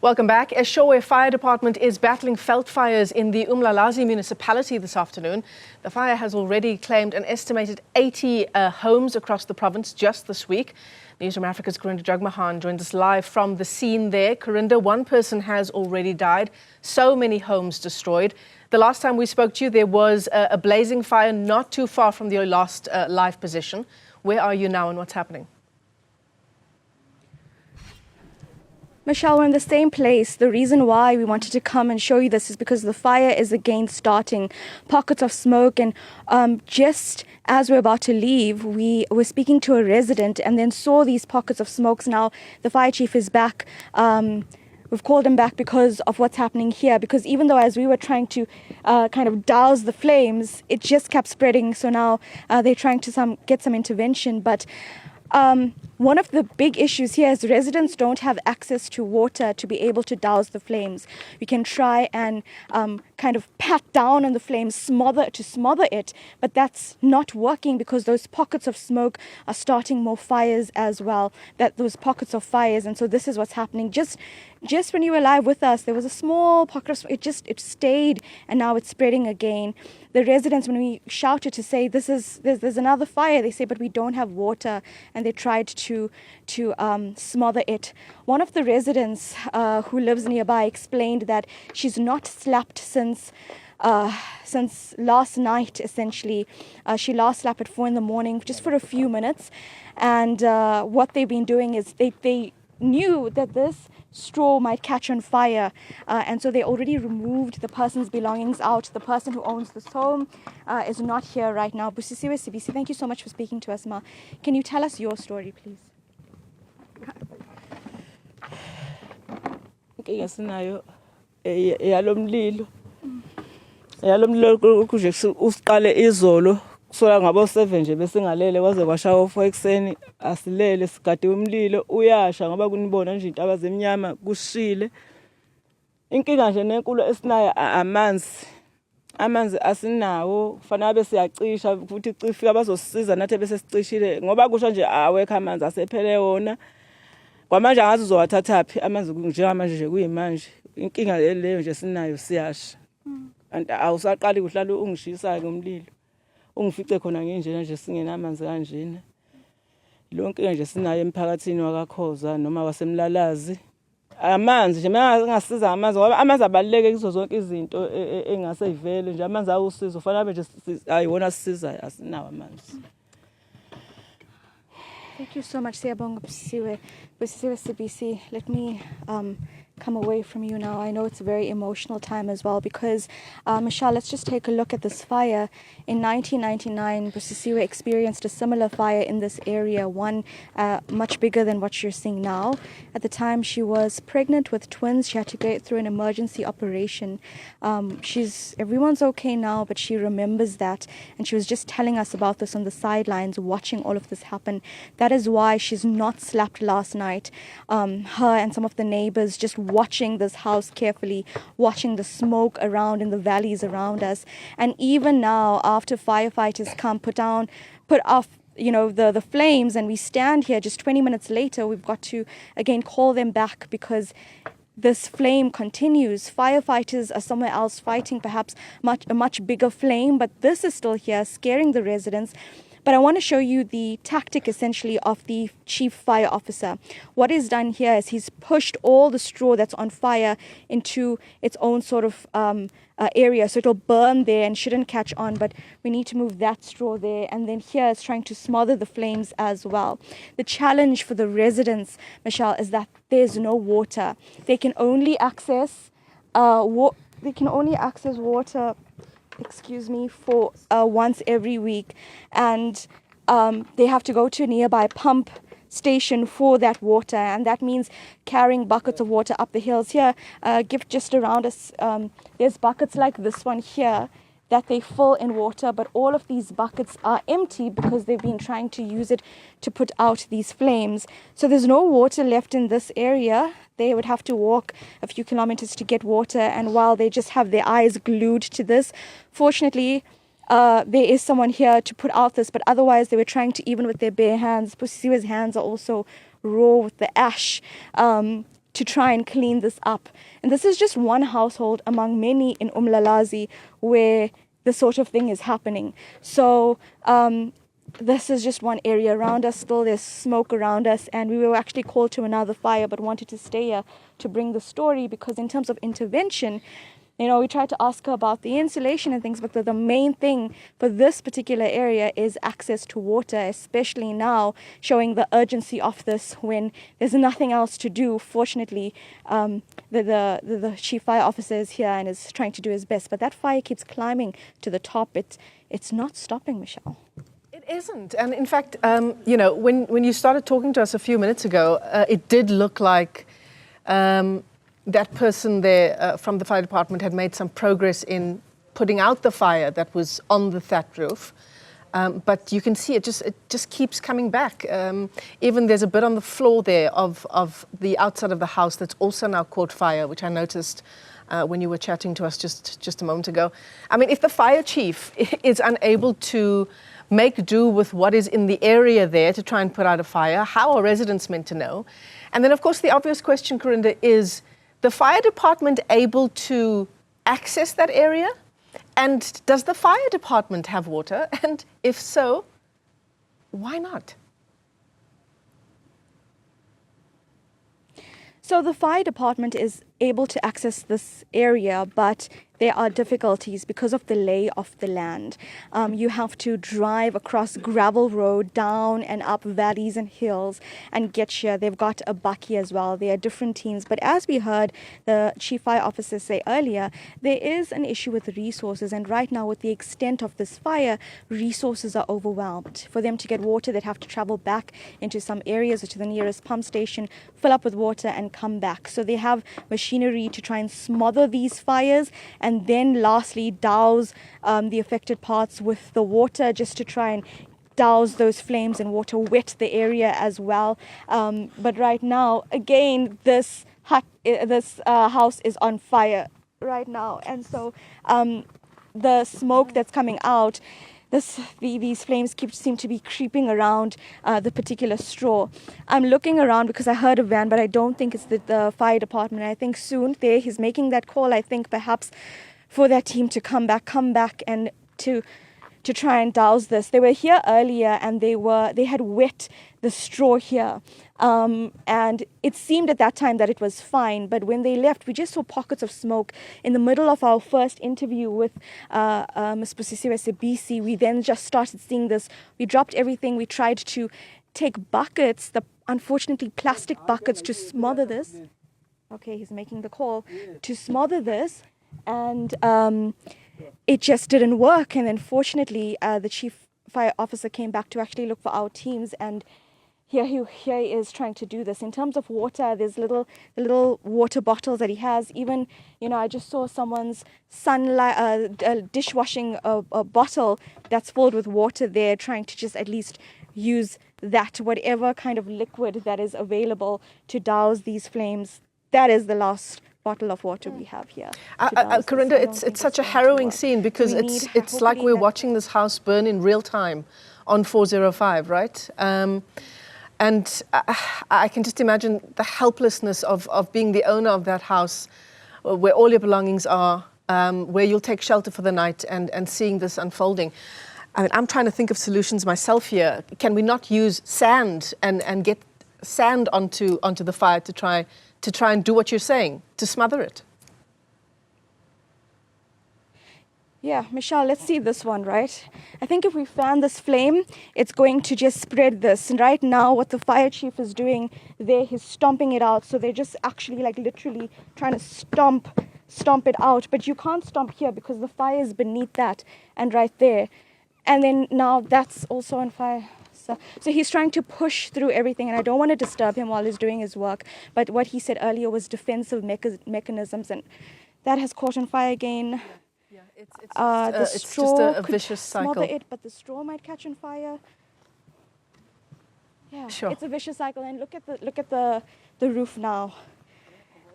Welcome back. Eshowe Fire Department is battling veld fires in the uMlalazi Municipality this afternoon. The fire has already claimed an estimated 80 homes across the province just this week. Newzroom Afrika's Karinda Jagmohan joins us live from the scene there. Karinda, one person has already died, so many homes destroyed. The last time we spoke to you, there was a blazing fire not too far from your last live position. Where are you now and what's happening? Michelle, we're in the same place. The reason why we wanted to come and show you this is because the fire is again starting. Pockets of smoke, and just as we're about to leave, we were speaking to a resident and then saw these pockets of smokes. Now, the fire chief is back. We've called him back because of what's happening here, because even though as we were trying to kind of douse the flames, it just kept spreading. So now they're trying to get some intervention. But one of the big issues here is residents don't have access to water to be able to douse the flames. We can try and kind of pat down on the flames, smother it, but that's not working because those pockets of smoke are starting more fires as well, those pockets of fires. And so this is what's happening. Just when you were live with us, there was a small pocket of smoke. It stayed, and now it's spreading again. The residents, when we shouted to say there's another fire, they say, but we don't have water, and they tried to smother it. One of the residents who lives nearby explained that she's not slept since last night, essentially. She last slept at 4 a.m, just for a few minutes. And what they've been doing is they knew that this straw might catch on fire, and so they already removed the person's belongings out. The person who owns this home is not here right now. Busisiwe Sibisi, thank you so much for speaking to us, Ma. Can you tell us your story, please? Inkinga sinayo yalomlilo kuje usiqale izolo kusola ngabo 7 nje bese ngalele kwaze kwashaya of ekseni asilele sigade umlilo uyasha ngoba kunibona nje into abazemnyama kushile. Inkinga nje nenkulu esinayo amanzi asinawo kufanele bese siyacisha futhi icifika bazosisiza nathi bese sicishile ngoba kusho nje awekho amanzi asephele wona. Kwamanje angazi uzowathatha phi amanzi njengamanje nje kuyimanje inkinga leyo nje sinayo siyasha. Kanti awusaqali kuhlala ungishisa ke umlilo ungifice khona nginjena nje singenamanzi kanjena. Lonke nje sinayo emphakathini wakakhoza noma waseMlalazi. Amanzi nje ngasiza amanzi ngoba amanzi abaluleke kuzo zonke izinto engase ivele nje amanzi awusizo fanele nje ayiwona sisizayo asinawo amanzi. Thank you so much, Siyabonga Busisiwe Sibisi. Let me come away from you now. I know it's a very emotional time as well because, Michelle, let's just take a look at this fire. In 1999, Busisiwe experienced a similar fire in this area, one much bigger than what you're seeing now. At the time, she was pregnant with twins. She had to go through an emergency operation. Everyone's okay now, but she remembers that. And she was just telling us about this on the sidelines, watching all of this happen. That is why she's not slept last night. Her and some of the neighbors just watching this house carefully, watching the smoke around in the valleys around us. And even now, after firefighters come, put off the flames, and we stand here just 20 minutes later, we've got to again call them back because this flame continues. Firefighters are somewhere else fighting perhaps a much bigger flame, but this is still here, scaring the residents. But I want to show you the tactic, essentially, of the chief fire officer. What is done here is he's pushed all the straw that's on fire into its own sort of area. So it'll burn there and shouldn't catch on, but we need to move that straw there. And then here is trying to smother the flames as well. The challenge for the residents, Michelle, is that there's no water. They can only access water, for once every week, and they have to go to a nearby pump station for that water, and that means carrying buckets of water up the hills. Here, gift just around us, there's buckets like this one here that they fill in water, but all of these buckets are empty because they've been trying to use it to put out these flames. So there's no water left in this area. They would have to walk a few kilometers to get water, and while they just have their eyes glued to this, fortunately, there is someone here to put out this, but otherwise they were trying to, even with their bare hands. Busisiwe's hands are also raw with the ash. to try and clean this up. And this is just one household among many in uMlalazi where this sort of thing is happening. So this is just one area around us. Still there's smoke around us, and we were actually called to another fire but wanted to stay here to bring the story, because in terms of intervention, you know, we tried to ask her about the insulation and things, but the main thing for this particular area is access to water, especially now, showing the urgency of this when there's nothing else to do. Fortunately, the chief fire officer is here and is trying to do his best, but that fire keeps climbing to the top. It's not stopping, Michelle. It isn't. And in fact, you know, when you started talking to us a few minutes ago, it did look like that person there from the fire department had made some progress in putting out the fire that was on the thatched roof. But you can see it just keeps coming back. Even there's a bit on the floor there of the outside of the house that's also now caught fire, which I noticed when you were chatting to us just a moment ago. I mean, if the fire chief is unable to make do with what is in the area there to try and put out a fire, how are residents meant to know? And then, of course, the obvious question, Karinda, is the fire department able to access that area? And does the fire department have water? And if so, why not? So the fire department is able to access this area, but there are difficulties because of the lay of the land. You have to drive across gravel road, down and up valleys and hills and get here. They've got a bakkie as well. There are different teams. But as we heard the chief fire officer say earlier, there is an issue with resources. And right now, with the extent of this fire, resources are overwhelmed. For them to get water, they'd have to travel back into some areas or to the nearest pump station, fill up with water and come back. So they have machinery to try and smother these fires, and then lastly douse the affected parts with the water, just to try and douse those flames and water, wet the area as well. But right now, again, this house is on fire right now, and so the smoke that's coming out, these flames seem to be creeping around the particular straw. I'm looking around because I heard a van, but I don't think it's the fire department. I think soon he's making that call, I think perhaps for that team to come back and to try and douse this. They were here earlier and they had wet the straw here. And it seemed at that time that it was fine, but when they left, we just saw pockets of smoke. In the middle of our first interview with Ms. Pusisiwe Sebisi, we then just started seeing this. We dropped everything. We tried to take buckets, unfortunately plastic buckets, to smother this. Okay, he's making the call to smother this, and it just didn't work. And then fortunately, the chief fire officer came back to actually look for our teams, and here he is trying to do this. In terms of water, there's little water bottles that he has. Even, you know, I just saw someone's dishwashing a bottle that's filled with water there, trying to just at least use that, whatever kind of liquid that is available to douse these flames. That is the last bottle of water we have here. Karinda, it's such a harrowing scene, because it's like we're watching this house burn in real time on 405, right? And I can just imagine the helplessness of being the owner of that house, where all your belongings are, where you'll take shelter for the night, and seeing this unfolding. I mean, I'm trying to think of solutions myself here. Can we not use sand and get sand onto the fire to try and do what you're saying, to smother it? Yeah, Michelle, let's see this one, right? I think if we fan this flame, it's going to just spread this. And right now, what the fire chief is doing there, he's stomping it out. So they're just actually like literally trying to stomp it out. But you can't stomp here because the fire is beneath that and right there. And then now that's also on fire. So he's trying to push through everything, and I don't want to disturb him while he's doing his work. But what he said earlier was defensive mechanisms, and that has caught on fire again. Yeah, it's just a vicious cycle. Smother it, but the straw might catch on fire. Yeah, sure. It's a vicious cycle. And look at the roof now.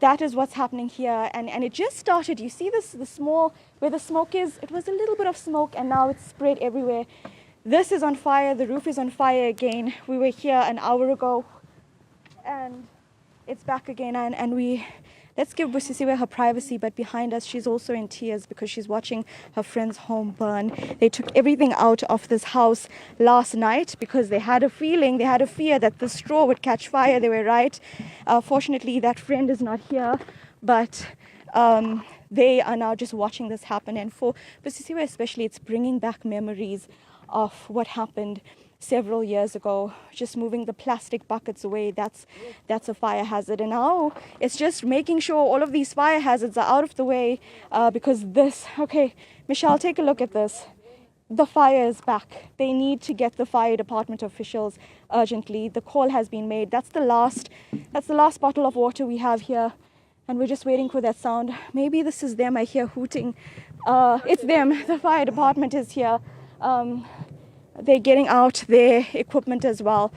That is what's happening here, and it just started. You see the small where the smoke is. It was a little bit of smoke, and now it's spread everywhere. This is on fire. The roof is on fire again. We were here an hour ago, and It's back again, and let's give Busisiwe her privacy, but behind us she's also in tears because she's watching her friend's home burn. They took everything out of this house last night because they had a fear that the straw would catch fire. They were right. Fortunately, that friend is not here, but they are now just watching this happen. And for Busisiwe especially, it's bringing back memories of what happened several years ago, just moving the plastic buckets away. That's a fire hazard, and now it's just making sure all of these fire hazards are out of the way because okay, Michelle, take a look at this. The fire is back. They need to get the fire department officials urgently. The call has been made. That's the last bottle of water we have here, and we're just waiting for that sound. Maybe this is them. I hear hooting. It's them. The fire department is here. They're getting out their equipment as well.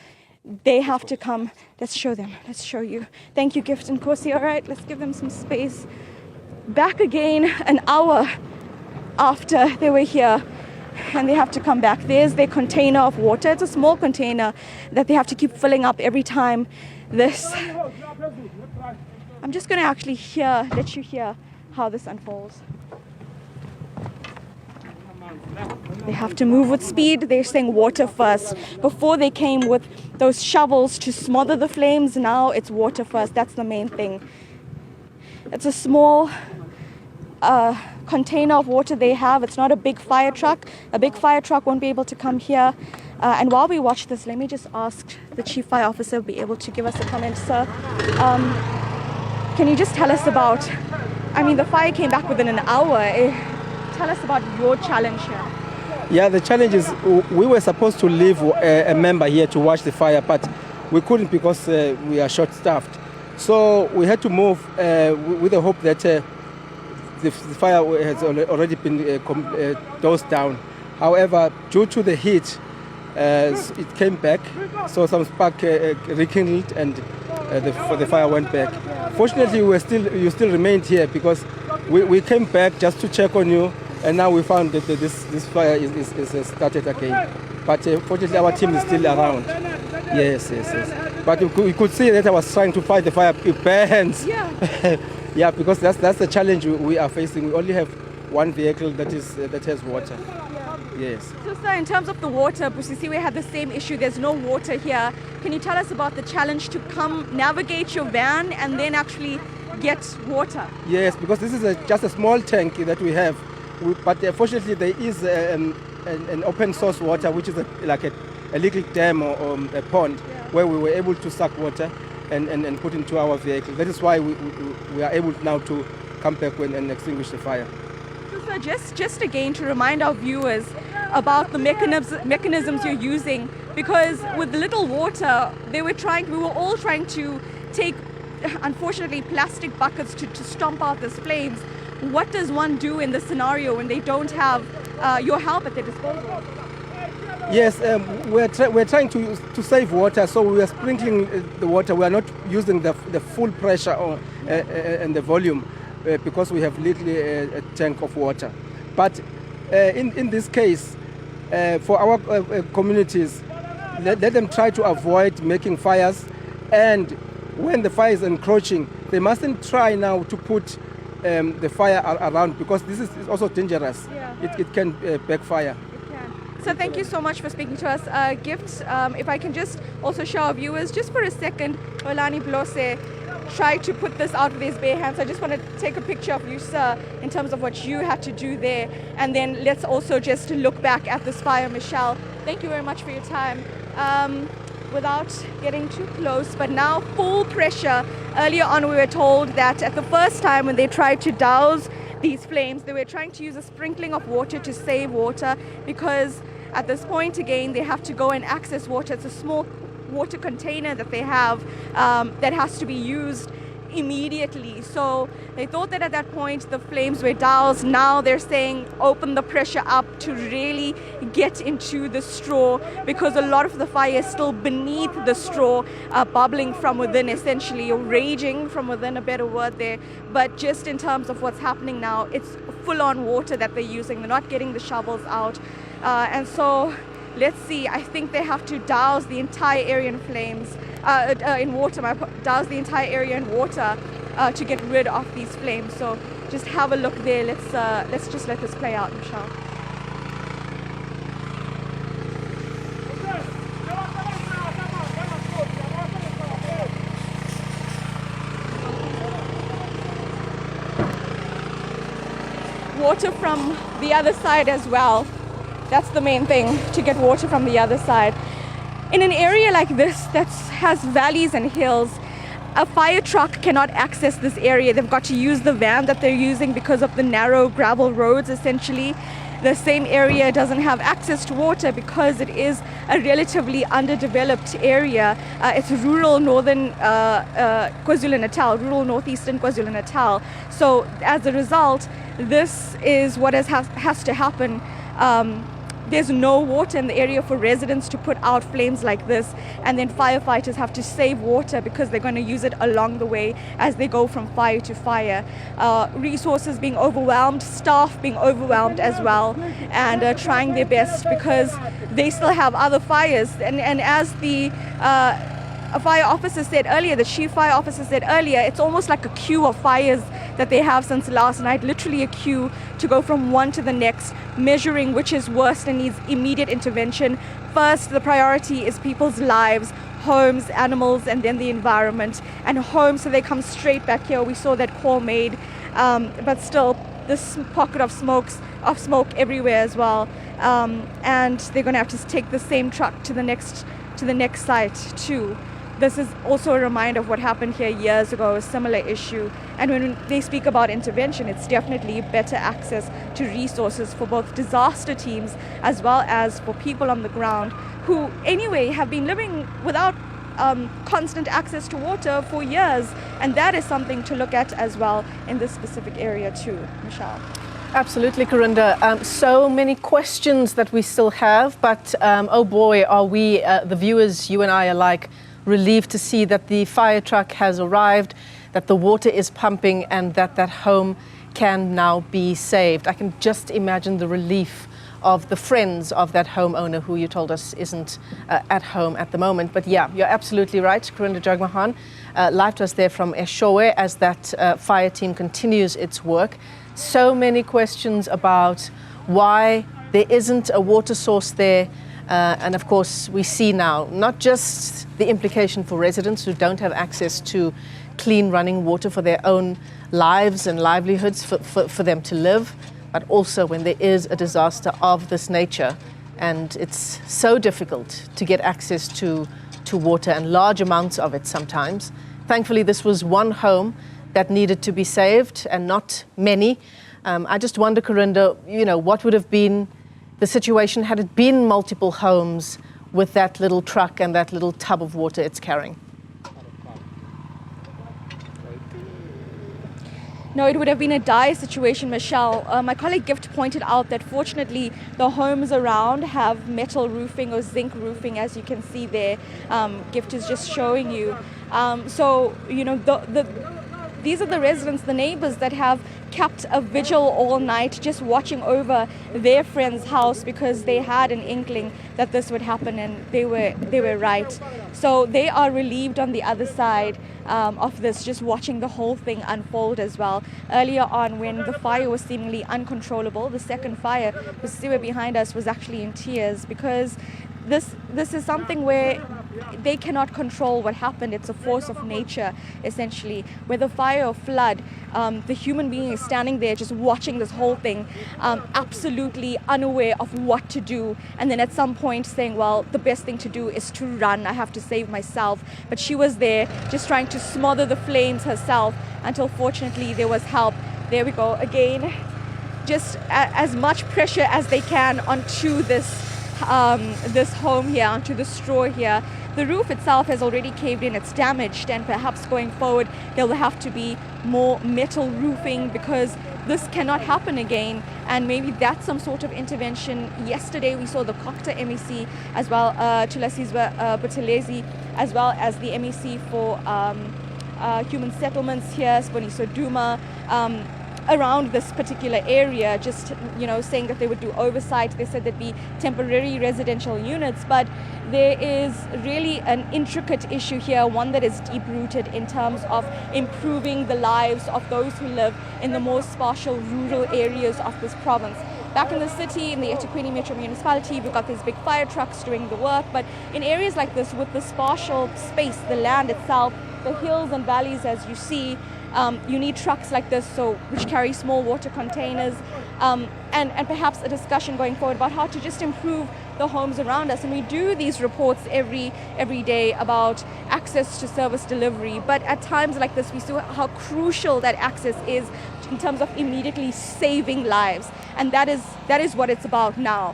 They have to come. Let's show them. Let's show you. Thank you, Gift and Kosi. All right, let's give them some space. Back again an hour after they were here, and they have to come back. There's their container of water. It's a small container that they have to keep filling up every time this. I'm just going to actually let you hear how this unfolds. They have to move with speed. They're saying water first. Before they came with those shovels to smother the flames. Now it's water first. That's the main thing. It's a small container of water they have. It's not a big fire truck. A big fire truck won't be able to come here. And while we watch this, let me just ask the Chief Fire Officer be able to give us a comment. Sir, can you just tell us about, the fire came back within an hour. Tell us about your challenge here. Yeah, the challenge is we were supposed to leave a member here to watch the fire, but we couldn't because we are short-staffed. So we had to move with the hope that the fire has already been dosed down. However, due to the heat, it came back, so some spark rekindled and the fire went back. Fortunately, you still remained here because we came back just to check on you, and now we found that this fire is started again. But fortunately, our team is still around. Yes. But you could see that I was trying to fight the fire with bare hands. Yeah. Yeah, because that's the challenge we are facing. We only have one vehicle that has water. Yes. So, sir, in terms of the water, Busisiwe had the same issue. There's no water here. Can you tell us about the challenge to come navigate your van and then actually get water? Yes, because this is just a small tank that we have. But fortunately, there is an open source water, which is like a little dam or a pond, where we were able to suck water and put into our vehicle. That is why we are able now to come back and extinguish the fire. So just again to remind our viewers about the mechanisms you're using, because with the little water, we were all trying to take, unfortunately, plastic buckets to stomp out these flames. What does one do in this scenario when they don't have your help at their disposal? Yes, we're trying to save water, so we are sprinkling the water. We are not using the full pressure and the volume because we have literally a tank of water. But in this case, for our communities, let them try to avoid making fires, and when the fire is encroaching, they mustn't try now to put the fire around, because this is also dangerous. Yeah. It can backfire. So thank you so much for speaking to us. Gift, if I can just also show our viewers, just for a second, Olani Blose tried to put this out with his bare hands. I just want to take a picture of you, sir, in terms of what you had to do there. And then let's also just look back at this fire, Michelle. Thank you very much for your time. Without getting too close, but now full pressure. Earlier on, we were told that at the first time when they tried to douse these flames, they were trying to use a sprinkling of water to save water, because at this point, again, they have to go and access water. It's a small water container that they have that has to be used immediately. So they thought that at that point the flames were doused. Now they're saying open the pressure up to really get into the straw, because a lot of the fire is still beneath the straw, bubbling from within, essentially, or raging from within, a better word there. But just in terms of what's happening now, it's full-on water that they're using. They're not getting the shovels out. And so let's see, I think they have to douse the entire area in flames. douse the entire area in water to get rid of these flames. So just have a look there. Let's just let this play out, Michelle. Water from the other side as well. That's the main thing, to get water from the other side. In an area like this that has valleys and hills, a fire truck cannot access this area. They've got to use the van that they're using because of the narrow gravel roads, essentially. The same area doesn't have access to water because it is a relatively underdeveloped area. It's rural northern KwaZulu-Natal, rural northeastern KwaZulu-Natal. So as a result, this is what has to happen. There's no water in the area for residents to put out flames like this, and then firefighters have to save water because they're going to use it along the way as they go from fire to fire. Resources being overwhelmed, staff being overwhelmed as well, and trying their best because they still have other fires. And as the fire officer said earlier, the chief fire officer said earlier, it's almost like a queue of fires that they have since last night, literally a queue to go from one to the next, measuring which is worst and needs immediate intervention. First, the priority is people's lives, homes, animals, and then the environment. And homes, so they come straight back here. We saw that call made, but still this pocket of smoke everywhere as well. And they're going to have to take the same truck to the next site too. This is also a reminder of what happened here years ago, a similar issue. And when they speak about intervention, it's definitely better access to resources for both disaster teams as well as for people on the ground who anyway have been living without constant access to water for years. And that is something to look at as well in this specific area too, Michelle. Absolutely, Karinda. So many questions that we still have, but oh boy, are we, the viewers, you and I alike, relieved to see that the fire truck has arrived, that the water is pumping, and that home can now be saved. I can just imagine the relief of the friends of that homeowner who you told us isn't at home at the moment. But yeah, you're absolutely right, Karinda Jagmohan. Live to us there from Eshowe as that fire team continues its work. So many questions about why there isn't a water source there. And of course, we see now not just the implication for residents who don't have access to clean running water for their own lives and livelihoods for them to live, but also when there is a disaster of this nature and it's so difficult to get access to water and large amounts of it sometimes. Thankfully, this was one home that needed to be saved and not many. I just wonder, Karinda, what would have been the situation had it been multiple homes with that little truck and that little tub of water it's carrying? No, it would have been a dire situation, Michelle. My colleague Gift pointed out that fortunately the homes around have metal roofing or zinc roofing, as you can see there. Gift is just showing you. So, these are the residents, the neighbors that have kept a vigil all night just watching over their friend's house because they had an inkling that this would happen, and they were right. So they are relieved on the other side of this, just watching the whole thing unfold as well. Earlier on, when the fire was seemingly uncontrollable, the second fire, the sewer behind us, was actually in tears because this is something where they cannot control what happened. It's a force of nature, essentially. Whether fire or flood, the human being is standing there just watching this whole thing, absolutely unaware of what to do. And then at some point saying, well, the best thing to do is to run. I have to save myself. But she was there just trying to smother the flames herself until fortunately there was help. There we go again. Just as much pressure as they can onto this home here, onto the straw here. The roof itself has already caved in, it's damaged, and perhaps going forward there will have to be more metal roofing because this cannot happen again, and maybe that's some sort of intervention. Yesterday we saw the Kokta MEC as well, Buthelezi, as well as the MEC for human settlements here, Sponiso Duma, around this particular area, just, you know, saying that they would do oversight. They said there'd be temporary residential units, but there is really an intricate issue here, one that is deep-rooted in terms of improving the lives of those who live in the more spatial rural areas of this province. Back in the city, in the eThekwini Metro Municipality, we've got these big fire trucks doing the work, but in areas like this, with the spatial space, the land itself, the hills and valleys as you see, you need trucks like this, which carry small water containers, and perhaps a discussion going forward about how to just improve the homes around us. And we do these reports every day about access to service delivery, but at times like this we see how crucial that access is in terms of immediately saving lives, and that is what it's about now,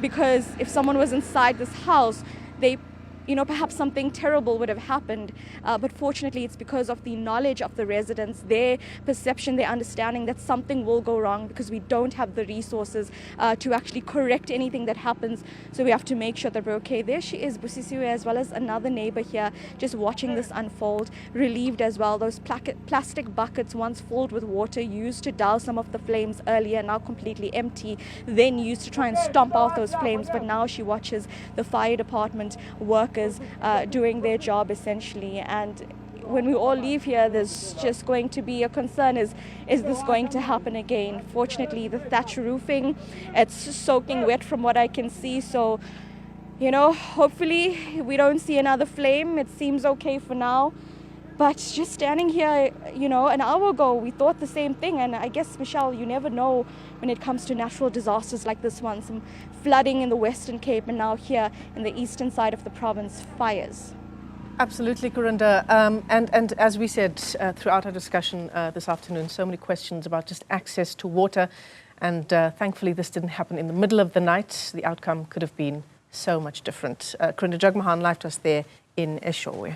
because if someone was inside this house, perhaps something terrible would have happened, but fortunately it's because of the knowledge of the residents, their perception, their understanding that something will go wrong, because we don't have the resources to actually correct anything that happens. So we have to make sure that we're okay. There she is, Busisiwe, as well as another neighbor here, just watching this unfold, relieved as well. Those plastic buckets, once filled with water, used to douse some of the flames earlier, now completely empty, then used to try and stomp out those flames, but now she watches the fire department work doing their job essentially. And when we all leave here, there's just going to be a concern, is this going to happen again? Fortunately, the thatch roofing, it's soaking wet from what I can see, so hopefully we don't see another flame. It seems okay for now, but just standing here, an hour ago we thought the same thing. And I guess, Michelle, you never know when it comes to natural disasters like this one. Some flooding in the Western Cape, and now here in the eastern side of the province, fires. Absolutely, Karinda. And as we said throughout our discussion this afternoon, so many questions about just access to water. And thankfully, this didn't happen in the middle of the night. The outcome could have been so much different. Karinda, Jagmohan live to us there in Eshowe.